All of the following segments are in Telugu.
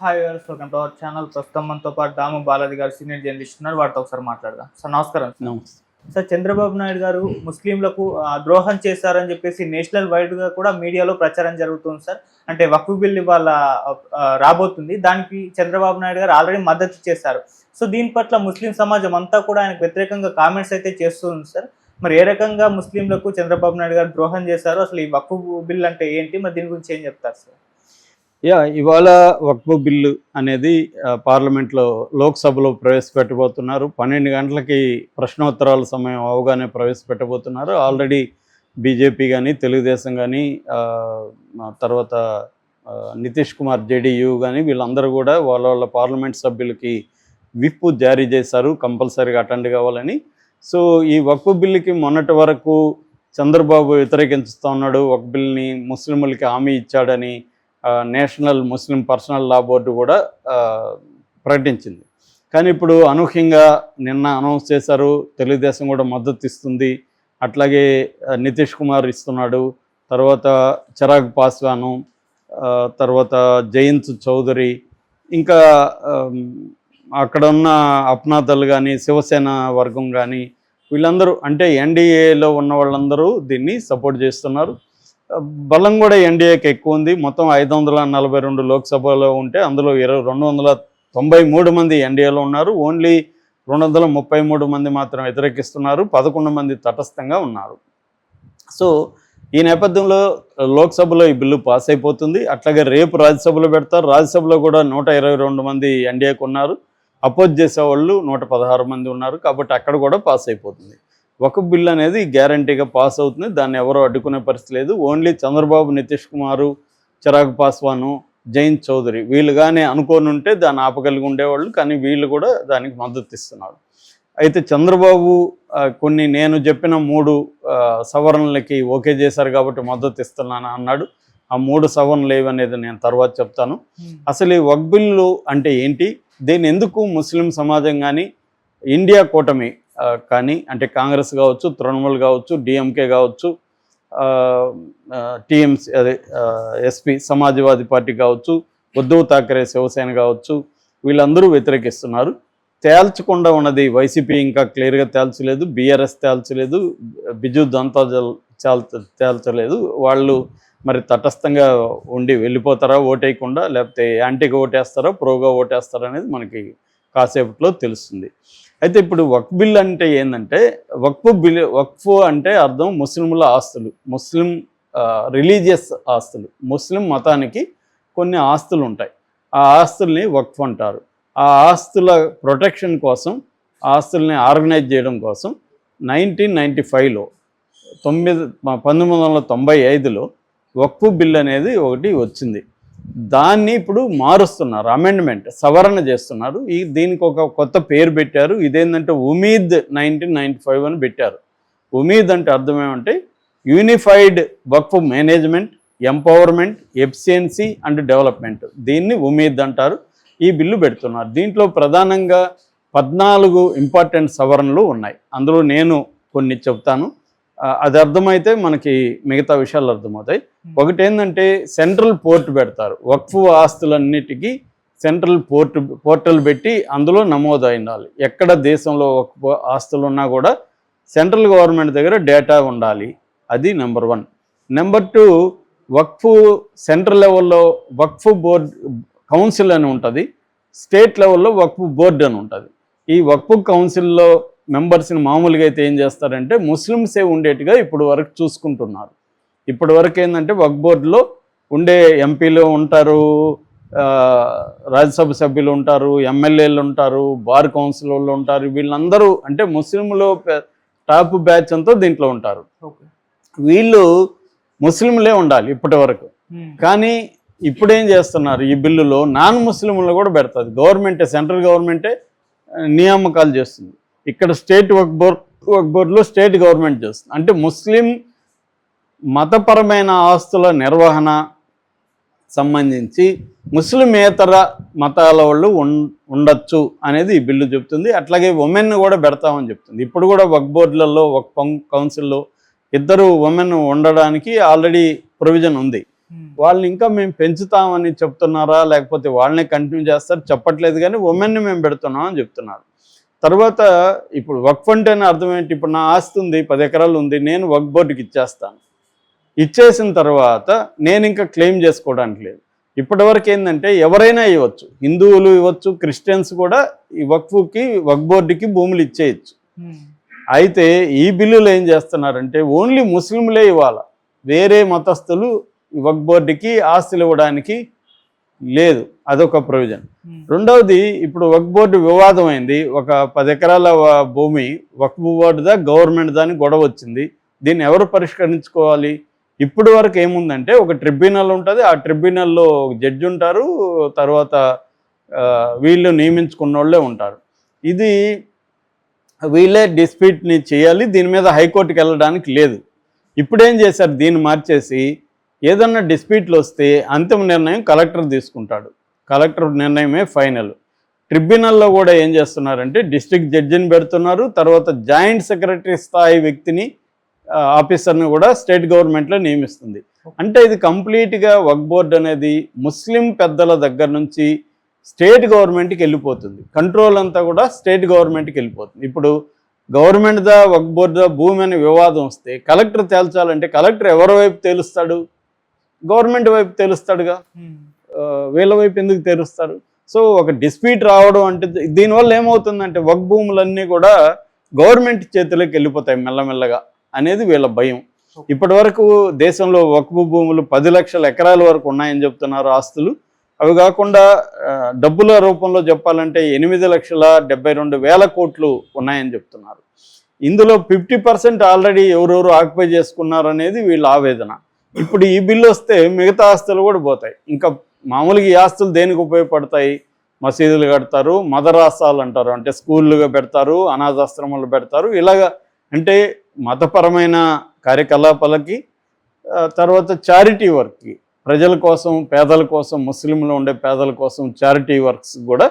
Hi viewers, welcome to our channel. ప్రస్తుతం మనతో పాటు దాము బాలాజీ గారు సీనియర్ జర్నలిస్ట్ ఉన్నారు. వాటితో ఒకసారి మాట్లాడదాం. సార్ నమస్కారం. సార్, చంద్రబాబు నాయుడు గారు ముస్లింలకు ద్రోహం చేశారని చెప్పేసి నేషనల్ వైడ్ గా కూడా మీడియాలో ప్రచారం జరుగుతుంది సార్. అంటే వక్ఫ్ బిల్ ఇవాళ రాబోతుంది. దానికి చంద్రబాబు నాయుడు గారు ఆల్రెడీ మద్దతు చేశారు. సో దీని పట్ల ముస్లిం సమాజం అంతా కూడా ఆయనకు వ్యతిరేకంగా కామెంట్స్ అయితే చేస్తుంది సార్. మరి ఏ రకంగా ముస్లింలకు చంద్రబాబు నాయుడు గారు ద్రోహం చేశారు, అసలు ఈ వక్ఫ్ బిల్ అంటే ఏంటి, మరి దీని గురించి ఏం చెప్తారు సార్? ఇవాళ వక్ఫ్ బిల్లు అనేది పార్లమెంట్లో లోక్సభలో ప్రవేశపెట్టబోతున్నారు. 12 గంటలకి ప్రశ్నోత్తరాల సమయం అవగానే ప్రవేశపెట్టబోతున్నారు. ఆల్రెడీ బీజేపీ కానీ, తెలుగుదేశం కానీ, తర్వాత నితీష్ కుమార్ జేడీయూ కానీ వీళ్ళందరూ కూడా వాళ్ళ పార్లమెంట్ సభ్యులకి విప్ జారీ చేశారు కంపల్సరీగా అటెండ్ కావాలని. సో ఈ వక్ఫ్ బిల్లుకి మొన్నటి వరకు చంద్రబాబు వ్యతిరేకిస్తూ ఉన్నాడు. వక్ఫ్ బిల్ని ముస్లింలకి హామీ ఇచ్చాడని నేషనల్ ముస్లిం పర్సనల్ లా బోర్డు కూడా ప్రకటించింది. కానీ ఇప్పుడు అనూహ్యంగా నిన్న అనౌన్స్ చేశారు, తెలుగుదేశం కూడా మద్దతు ఇస్తుంది, అట్లాగే నితీష్ కుమార్ ఇస్తున్నాడు, తర్వాత చిరాగ్ పాస్వాను, తర్వాత జయంత్ చౌదరి, ఇంకా అక్కడ ఉన్న అప్నాదల్ కానీ శివసేన వర్గం కానీ వీళ్ళందరూ అంటే ఎన్డీఏలో ఉన్న వాళ్ళందరూ దీన్ని సపోర్ట్ చేస్తున్నారు. బలం కూడా ఎన్డీఏకి ఎక్కువ ఉంది. మొత్తం 542 లోక్సభలో ఉంటే అందులో 293 మంది ఎన్డీఏలో ఉన్నారు. ఓన్లీ 233 మంది మాత్రం వ్యతిరేకిస్తున్నారు, 11 మంది తటస్థంగా ఉన్నారు. సో ఈ నేపథ్యంలో లోక్సభలో ఈ బిల్లు పాస్ అయిపోతుంది. అట్లాగే రేపు రాజ్యసభలో పెడతారు. రాజ్యసభలో కూడా 122 మంది ఎన్డీఏకు ఉన్నారు. అపోజ్ చేసేవాళ్ళు 116 మంది ఉన్నారు. కాబట్టి అక్కడ కూడా పాస్ అయిపోతుంది. వక్ఫ్ బిల్ అనేది గ్యారంటీగా పాస్ అవుతుంది. దాన్ని ఎవరో అడ్డుకునే పరిస్థితి లేదు. ఓన్లీ చంద్రబాబు, నితీష్ కుమారు, చిరాగ్ పాస్వాను, జయంత్ చౌదరి వీళ్ళు కానీ అనుకోని ఉంటే దాన్ని ఆపగలిగి ఉండేవాళ్ళు. కానీ వీళ్ళు కూడా దానికి మద్దతు ఇస్తున్నారు. అయితే చంద్రబాబు నేను చెప్పిన 3 సవరణలకి ఓకే చేశారు కాబట్టి మద్దతు ఇస్తున్నాను అన్నాడు. ఆ 3 సవరణలు ఏవనేది నేను తర్వాత చెప్తాను. అసలు ఈ వక్ఫ్ బిల్లు అంటే ఏంటి, దీన్ని ఎందుకు ముస్లిం సమాజం కానీ, ఇండియా కూటమి కానీ అంటే కాంగ్రెస్ కావచ్చు, తృణమూల్ కావచ్చు, డిఎంకే కావచ్చు, టీఎంసీ అదే ఎస్పీ సమాజ్వాదీ పార్టీ కావచ్చు, ఉద్ధవ్ ఠాక్రే శివసేన కావచ్చు, వీళ్ళందరూ వ్యతిరేకిస్తున్నారు. తేల్చకుండా ఉన్నది వైసీపీ ఇంకా క్లియర్గా తేల్చలేదు, బీఆర్ఎస్ తేల్చలేదు, బిజు జనతాదళ్ తేల్చలేదు. వాళ్ళు మరి తటస్థంగా ఉండి వెళ్ళిపోతారా ఓటేయకుండా, లేకపోతే యాంటీగా ఓటేస్తారా, ప్రోగా ఓటేస్తారా అనేది మనకి కాసేపట్లో తెలుస్తుంది. అయితే ఇప్పుడు వక్ఫ్ బిల్ అంటే ఏంటంటే, వక్ఫ్ అంటే అర్థం ముస్లింల ఆస్తులు, ముస్లిం రిలీజియస్ ఆస్తులు. ముస్లిం మతానికి కొన్ని ఆస్తులు ఉంటాయి. ఆ ఆస్తుల్ని వక్ఫ్ అంటారు. ఆ ఆస్తుల ప్రొటెక్షన్ కోసం, ఆస్తుల్ని ఆర్గనైజ్ చేయడం కోసం 1995లో 1995లో వక్ఫ్ బిల్ అనేది ఒకటి వచ్చింది. దాన్ని ఇప్పుడు మారుస్తున్నారు, అమెండ్మెంట్ సవరణ చేస్తున్నారు. దీనికి ఒక కొత్త పేరు పెట్టారు. ఇదేంటంటే ఉమీద్ 1995 అని పెట్టారు. ఉమీద్ అంటే అర్థం ఏమంటే unified Waqf management, empowerment, efficiency and development. దీన్ని ఉమీద్ అంటారు. ఈ బిల్లు పెడుతున్నారు. దీంట్లో ప్రధానంగా 14 ఇంపార్టెంట్ సవరణలు ఉన్నాయి. అందులో నేను కొన్ని చెప్తాను. అది అర్థమైతే మనకి మిగతా విషయాలు అర్థమవుతాయి. ఒకటి ఏంటంటే సెంట్రల్ పోర్ట్ పెడతారు. వక్ఫ్ ఆస్తులన్నిటికీ సెంట్రల్ పోర్టల్ పెట్టి అందులో నమోదు ఉండాలి. ఎక్కడ దేశంలో వక్ఫ్ ఆస్తులు ఉన్నా కూడా సెంట్రల్ గవర్నమెంట్ దగ్గర డేటా ఉండాలి. అది నెంబర్ 1. నెంబర్ 2, వక్ఫ్ సెంట్రల్ లెవెల్లో వక్ఫ్ బోర్డ్ కౌన్సిల్ అని ఉంటుంది, స్టేట్ లెవెల్లో వక్ఫ్ బోర్డు అని ఉంటుంది. ఈ వక్ఫ్ కౌన్సిల్లో మెంబర్స్ని మామూలుగా అయితే ఏం చేస్తారంటే ముస్లిమ్సే ఉండేట్టుగా ఇప్పుడు వరకు చూసుకుంటున్నారు. ఇప్పటి వరకు ఏంటంటే వక్ఫ్ బోర్డులో ఉండే ఎంపీలు ఉంటారు, రాజ్యసభ సభ్యులు ఉంటారు, ఎమ్మెల్యేలు ఉంటారు, బార్ కౌన్సిల్ వాళ్ళు ఉంటారు. వీళ్ళందరూ అంటే ముస్లింలో టాప్ బ్యాచ్ అంతా దీంట్లో ఉంటారు. వీళ్ళు ముస్లింలే ఉండాలి ఇప్పటి వరకు. కానీ ఇప్పుడేం చేస్తున్నారు, ఈ బిల్లులో నాన్ ముస్లింలు కూడా పెడుతుంది. గవర్నమెంటే, సెంట్రల్ గవర్నమెంటే నియామకాలు చేస్తుంది. ఇక్కడ స్టేట్ వక్ఫ్ బోర్డులో స్టేట్ గవర్నమెంట్ చేస్తుంది. అంటే ముస్లిం మతపరమైన ఆస్తుల నిర్వహణ సంబంధించి ముస్లిమేతర మతాల వాళ్ళు ఉండొచ్చు అనేది ఈ బిల్లు చెప్తుంది. అట్లాగే ఉమెన్ కూడా పెడతామని చెప్తుంది. ఇప్పుడు కూడా వక్ఫ్ బోర్డులలో, వక్ఫ్ కౌన్సిల్లో 2 ఉమెన్ ఉండడానికి ఆల్రెడీ ప్రొవిజన్ ఉంది. వాళ్ళని ఇంకా మేము పెంచుతామని చెప్తున్నారా, లేకపోతే వాళ్ళని కంటిన్యూ చేస్తారు చెప్పట్లేదు, కానీ ఉమెన్ని మేము పెడుతున్నాం అని చెప్తున్నారు. తర్వాత ఇప్పుడు వక్ఫ్ అంటేనే అర్థం ఏంటి? ఇప్పుడు నా ఆస్తి ఉంది, 10 ఎకరాలు ఉంది, నేను వక్ఫ్ బోర్డుకి ఇచ్చేస్తాను. ఇచ్చేసిన తర్వాత నేను ఇంకా క్లెయిమ్ చేసుకోవడానికి లేదు. ఇప్పటివరకు ఏంటంటే ఎవరైనా ఇవ్వచ్చు, హిందువులు ఇవ్వచ్చు, క్రిస్టియన్స్ కూడా ఈ వక్ఫ్కి వక్ఫ్ బోర్డుకి భూములు ఇచ్చేయచ్చు. అయితే ఈ బిల్లులు ఏం చేస్తున్నారంటే ఓన్లీ ముస్లింలే ఇవ్వాలి, వేరే మతస్థులు వక్ఫ్ బోర్డుకి ఆస్తులు ఇవ్వడానికి లేదు. అదొక ప్రొవిజన్. రెండవది, ఇప్పుడు వక్ఫ్ బోర్డు వివాదం అయింది. ఒక 10 ఎకరాల భూమి వక్ఫ్ బోర్డుదా గవర్నమెంట్ దాని గొడవ వచ్చింది. దీన్ని ఎవరు పరిష్కరించుకోవాలి? ఇప్పుడు వరకు ఏముందంటే ఒక ట్రిబ్యునల్ ఉంటుంది, ఆ ట్రిబ్యునల్లో జడ్జి ఉంటారు, తర్వాత వీళ్ళు నియమించుకున్న వాళ్ళే ఉంటారు. ఇది వీళ్ళే డిస్ప్యూట్ని చేయాలి, దీని మీద హైకోర్టుకి వెళ్ళడానికి లేదు. ఇప్పుడేం చేశారు, దీన్ని మార్చేసి ఏదన్నా డిస్ప్యూట్లు వస్తే అంతిమ నిర్ణయం కలెక్టర్ తీసుకుంటాడు, కలెక్టర్ నిర్ణయమే ఫైనల్. ట్రిబ్యునల్లో కూడా ఏం చేస్తున్నారంటే డిస్ట్రిక్ట్ జడ్జిని పెడుతున్నారు, తర్వాత జాయింట్ సెక్రటరీ స్థాయి వ్యక్తిని ఆఫీసర్ని కూడా స్టేట్ గవర్నమెంట్లో నియమిస్తుంది. అంటే ఇది కంప్లీట్గా వక్ఫ్ బోర్డు అనేది ముస్లిం పెద్దల దగ్గర నుంచి స్టేట్ గవర్నమెంట్కి వెళ్ళిపోతుంది, కంట్రోల్ అంతా కూడా స్టేట్ గవర్నమెంట్కి వెళ్ళిపోతుంది. ఇప్పుడు గవర్నమెంట్దా వక్ఫ్ బోర్డుదా భూమి అనే వివాదం వస్తే కలెక్టర్ తేల్చాలంటే కలెక్టర్ ఎవరి వైపు తేలుస్తాడు? గవర్నమెంట్ వైపు తేలుస్తాడుగా, వీళ్ళ వైపు ఎందుకు తేలుస్తారు? సో ఒక డిస్ప్యూట్ రావడం అంటే దీనివల్ల ఏమవుతుందంటే వక్ఫ్ భూములన్నీ కూడా గవర్నమెంట్ చేతిలోకి వెళ్ళిపోతాయి మెల్లమెల్లగా అనేది వీళ్ళ భయం. ఇప్పటి వరకు దేశంలో వక్ఫ్ భూములు 10 లక్షల ఎకరాల వరకు ఉన్నాయని చెప్తున్నారు ఆస్తులు. అవి కాకుండా డబ్బుల రూపంలో చెప్పాలంటే 8,72,000 కోట్లు ఉన్నాయని చెప్తున్నారు. ఇందులో 50% ఆల్రెడీ ఎవరెవరు ఆక్యుపై చేసుకున్నారు అనేది వీళ్ళ ఆవేదన. ఇప్పుడు ఈ బిల్లు వస్తే మిగతా ఆస్తులు కూడా పోతాయి. ఇంకా మామూలుగా ఈ ఆస్తులు దేనికి ఉపయోగపడతాయి? మసీదులు కడతారు, మదరాసాలు అంటారు, అంటే స్కూళ్ళుగా పెడతారు, అనాథాశ్రమాలు పెడతారు, ఇలాగా అంటే మతపరమైన కార్యకలాపాలకి, తర్వాత చారిటీ వర్క్కి, ప్రజల కోసం, పేదల కోసం, ముస్లింలో ఉండే పేదల కోసం చారిటీ వర్క్స్ కూడా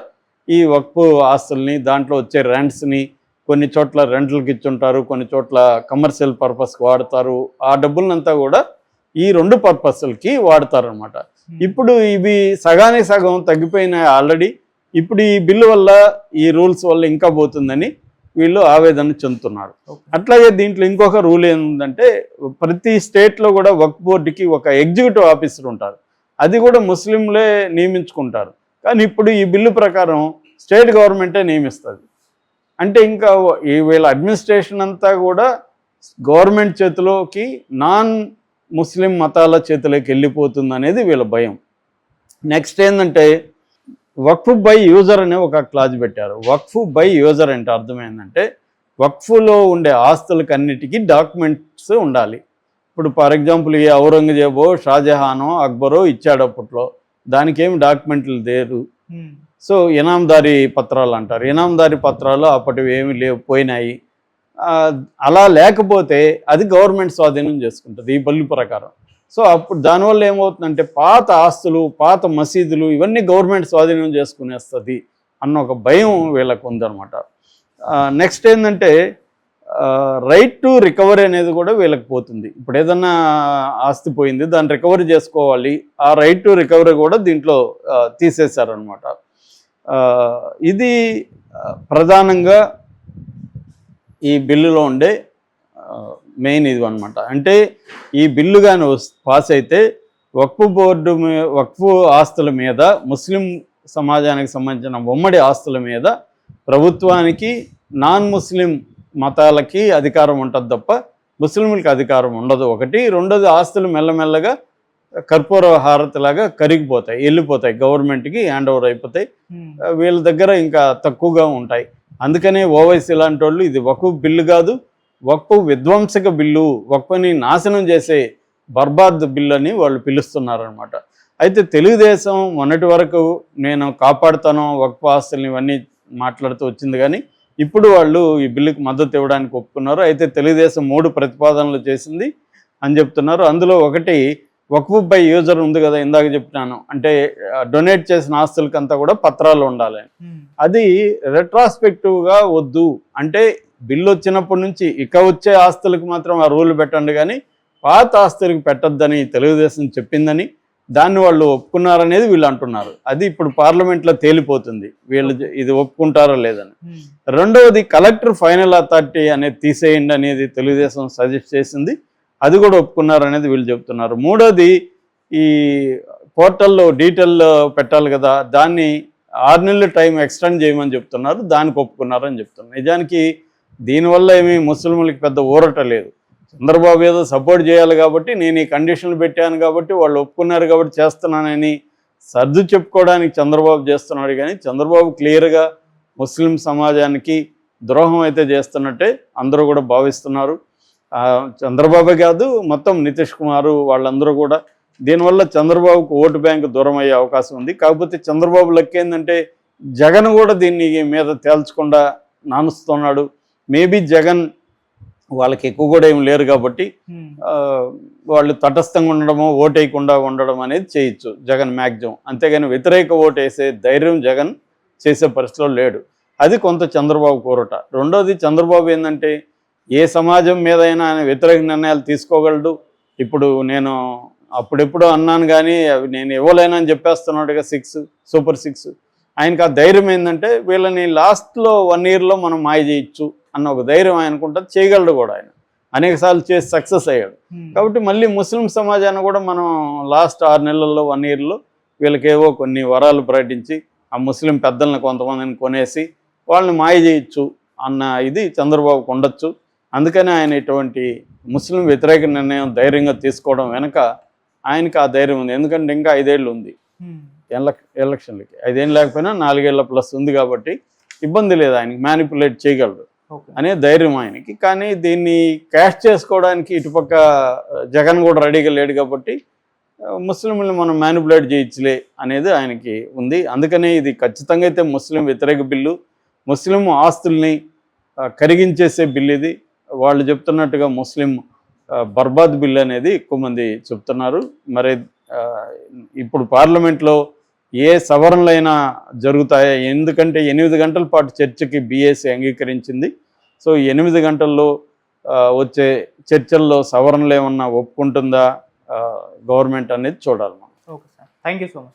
ఈ వక్ఫ్ ఆస్తుల్ని, దాంట్లో వచ్చే రెంట్స్ని కొన్ని చోట్ల రెంట్లకి ఇచ్చుంటారు, కొన్ని చోట్ల కమర్షియల్ పర్పస్కి వాడతారు. ఆ డబ్బులనంతా కూడా ఈ 2 పర్పస్లకి వాడతారు అనమాట. ఇప్పుడు ఇవి సగానికి సగం తగ్గిపోయినాయి ఆల్రెడీ. ఇప్పుడు ఈ బిల్లు వల్ల, ఈ రూల్స్ వల్ల ఇంకా పోతుందని వీళ్ళు ఆవేదన చెందుతున్నారు. అట్లాగే దీంట్లో ఇంకొక రూల్ ఏంటంటే ప్రతి స్టేట్లో కూడా వక్ఫ్ బోర్డుకి ఒక ఎగ్జిక్యూటివ్ ఆఫీసర్ ఉంటారు, అది కూడా ముస్లింలే నియమించుకుంటారు. కానీ ఇప్పుడు ఈ బిల్లు ప్రకారం స్టేట్ గవర్నమెంటే నియమిస్తుంది. అంటే ఇంకా ఈ వీళ్ళ అడ్మినిస్ట్రేషన్ అంతా కూడా గవర్నమెంట్ చేతిలోకి, నాన్ ముస్లిం మతాల చేతిలోకి వెళ్ళిపోతుంది అనేది వీళ్ళ భయం. నెక్స్ట్ ఏంటంటే వక్ఫ్ బై యూజర్ అనే ఒక క్లాజ్ పెట్టారు. వక్ఫ్ బై యూజర్ అంటే అర్థమైందంటే వక్ఫ్లో ఉండే ఆస్తులకి అన్నిటికీ డాక్యుమెంట్స్ ఉండాలి. ఇప్పుడు ఫర్ ఎగ్జాంపుల్ ఈ ఔరంగజేబో, షాజహానో, అక్బరో ఇచ్చాడు అప్పట్లో, దానికి ఏమి డాక్యుమెంట్లు లేరు. సో ఇనాందారీ పత్రాలు అంటారు, ఇనాందారీ పత్రాలు అప్పటివి ఏమి లేవు, పోయినాయి. అలా లేకపోతే అది గవర్నమెంట్ స్వాధీనం చేసుకుంటుంది ఈ బిల్లు ప్రకారం. సో అప్పుడు దానివల్ల ఏమవుతుందంటే పాత ఆస్తులు, పాత మసీదులు ఇవన్నీ గవర్నమెంట్ స్వాధీనం చేసుకునేస్తుంది అన్న ఒక భయం వీళ్ళకు ఉందన్నమాట. నెక్స్ట్ ఏంటంటే రైట్ టు రికవరీ అనేది కూడా వీళ్ళకి పోతుంది. ఇప్పుడు ఏదన్నా ఆస్తి పోయింది, దాన్ని రికవరీ చేసుకోవాలి, ఆ రైట్ టు రికవరీ కూడా దీంట్లో తీసేశారనమాట. ఇది ప్రధానంగా ఈ బిల్లులో ఉండే మెయిన్ ఇది అనమాట. అంటే ఈ బిల్లు కానీ పాస్ అయితే వక్ఫ్ బోర్డు, వక్ఫ్ ఆస్తుల మీద, ముస్లిం సమాజానికి సంబంధించిన ఉమ్మడి ఆస్తుల మీద ప్రభుత్వానికి, నాన్ ముస్లిం మతాలకి అధికారం ఉంటుంది తప్ప ముస్లింలకి అధికారం ఉండదు ఒకటి. రెండోది, ఆస్తులు మెల్లమెల్లగా కర్పూర హారతిలాగా కరిగిపోతాయి, వెళ్ళిపోతాయి, గవర్నమెంట్కి హ్యాండ్ ఓవర్ అయిపోతాయి, వీళ్ళ దగ్గర ఇంకా తక్కువగా ఉంటాయి. అందుకనే ఓవైసీ లాంటి వాళ్ళు ఇది వక్ఫ్ బిల్లు కాదు, వక్ఫ్ విధ్వంసక బిల్లు, వక్ఫ్ని నాశనం చేసే బర్బాద్ బిల్లు అని వాళ్ళు పిలుస్తున్నారనమాట. అయితే తెలుగుదేశం మొన్నటి వరకు నేను కాపాడుతాను వక్ఫ్ ఆస్తుల్ని ఇవన్నీ మాట్లాడుతూ వచ్చింది, కానీ ఇప్పుడు వాళ్ళు ఈ బిల్లుకి మద్దతు ఇవ్వడానికి ఒప్పుకున్నారు. అయితే తెలుగుదేశం 3 ప్రతిపాదనలు చేసింది అని చెప్తున్నారు. అందులో ఒకటి వక్ఫ్ బై యూజర్ ఉంది కదా, ఇందాక చెప్తున్నాను, అంటే డొనేట్ చేసిన ఆస్తులకంతా కూడా పత్రాలు ఉండాలి. అది రెట్రాస్పెక్టివ్గా వద్దు, అంటే బిల్లు వచ్చినప్పటి నుంచి ఇక వచ్చే ఆస్తులకు మాత్రం ఆ రూల్ పెట్టండి, కానీ పాత ఆస్తులకు పెట్టొద్దని తెలుగుదేశం చెప్పిందని దాన్ని వాళ్ళు ఒప్పుకున్నారనేది వీళ్ళు అంటున్నారు. అది ఇప్పుడు పార్లమెంట్లో తేలిపోతుంది వీళ్ళు ఇది ఒప్పుకుంటారో లేదని. రెండవది కలెక్టర్ ఫైనల్ అథారిటీ అనేది తీసేయండి అనేది తెలుగుదేశం సజెస్ట్ చేసింది, అది కూడా ఒప్పుకున్నారనేది వీళ్ళు చెప్తున్నారు. మూడోది ఈ పోర్టల్లో డీటెయిల్ పెట్టాలి కదా, దాన్ని 6 నెలల టైం ఎక్స్టెండ్ చేయమని చెప్తున్నారు, దానికి ఒప్పుకున్నారని చెప్తున్నారు. నిజానికి దీనివల్ల ఏమీ ముస్లింలకి పెద్ద ఊరట లేదు. చంద్రబాబు ఏదో సపోర్ట్ చేయాలి కాబట్టి నేను ఈ కండిషన్లు పెట్టాను కాబట్టి వాళ్ళు ఒప్పుకున్నారు కాబట్టి చేస్తున్నానని సర్దు చెప్పుకోవడానికి చంద్రబాబు చేస్తున్నాడు. కానీ చంద్రబాబు క్లియర్గా ముస్లిం సమాజానికి ద్రోహం అయితే చేస్తున్నట్టే అందరూ కూడా భావిస్తున్నారు. చంద్రబాబు కాదు, మొత్తం నితీష్ కుమార్ వాళ్ళందరూ కూడా దీనివల్ల చంద్రబాబుకు ఓటు బ్యాంకు దూరం అయ్యే అవకాశం ఉంది. కాకపోతే చంద్రబాబు లెక్క ఏంటంటే జగన్ కూడా దీన్ని మీద తేల్చకుండా నానుస్తున్నాడు. మేబీ జగన్ వాళ్ళకి ఎక్కువ కూడా ఏం లేరు కాబట్టి వాళ్ళు తటస్థంగా ఉండడమో ఓటేయకుండా ఉండడం అనేది చేయొచ్చు జగన్ మ్యాక్సిమం. అంతేగాని వ్యతిరేక ఓటు వేసే ధైర్యం జగన్ చేసే పరిస్థితిలో లేడు. అది కొంత చంద్రబాబు కోరట. రెండోది చంద్రబాబు ఏంటంటే ఏ సమాజం మీద అయినా ఆయన వ్యతిరేక నిర్ణయాలు తీసుకోగలడు. ఇప్పుడు నేను అప్పుడెప్పుడు అన్నాను కానీ అవి నేను ఇవ్వలేనని చెప్పేస్తున్నాడుగా సూపర్ 6. ఆయనకు ఆ ధైర్యం ఏంటంటే వీళ్ళని లాస్ట్లో 1 yearలో మనం మాయ చేయొచ్చు అన్న ఒక ధైర్యం ఆయనకుంటుంది, చేయగలడు కూడా. ఆయన అనేకసార్లు చేసి సక్సెస్ అయ్యాడు. కాబట్టి మళ్ళీ ముస్లిం సమాజాన్ని కూడా మనం లాస్ట్ 6 నెలల్లో 1 yearలో వీళ్ళకేవో కొన్ని వరాలు ప్రకటించి ఆ ముస్లిం పెద్దలను కొంతమందిని కొనేసి వాళ్ళని మాయ చేయొచ్చు అన్న ఇది చంద్రబాబుకు ఉండొచ్చు. అందుకని ఆయన ఇటువంటి ముస్లిం వ్యతిరేక నిర్ణయం ధైర్యంగా తీసుకోవడం వెనక ఆయనకి ఆ ధైర్యం ఉంది. ఎందుకంటే ఇంకా 5 ఏళ్ళు ఉంది ఎలక్షన్లకి, 5 ఏళ్ళు లేకపోయినా 4 ఏళ్ళ ప్లస్ ఉంది కాబట్టి ఇబ్బంది లేదు, ఆయనకి మ్యానిపులేట్ చేయగలడు అనే ధైర్యం ఆయనకి. కానీ దీన్ని క్యాష్ చేసుకోవడానికి ఇటుపక్క జగన్ కూడా రెడీగా లేడు కాబట్టి ముస్లింలను మనం మ్యానిపులేట్ చేయొచ్చులే అనేది ఆయనకి ఉంది. అందుకనే ఇది ఖచ్చితంగా అయితే ముస్లిం వ్యతిరేక బిల్లు, ముస్లిం ఆస్తుల్ని కరిగించేసే బిల్లు ఇది. వాళ్ళు చెప్తున్నట్టుగా ముస్లిం బర్బాద్ బిల్ అనేది ఎక్కువ మంది చెప్తున్నారు. మరి ఇప్పుడు పార్లమెంట్లో ఏ సవరణలైనా జరుగుతాయా? ఎందుకంటే 8 గంటల పాటు చర్చకి బీఏసీ అంగీకరించింది. సో 8 గంటల్లో వచ్చే చర్చల్లో సవరణలు ఏమన్నా ఒప్పుకుంటుందా గవర్నమెంట్ అనేది చూడాలి మనం. Okay sir, thank you so much.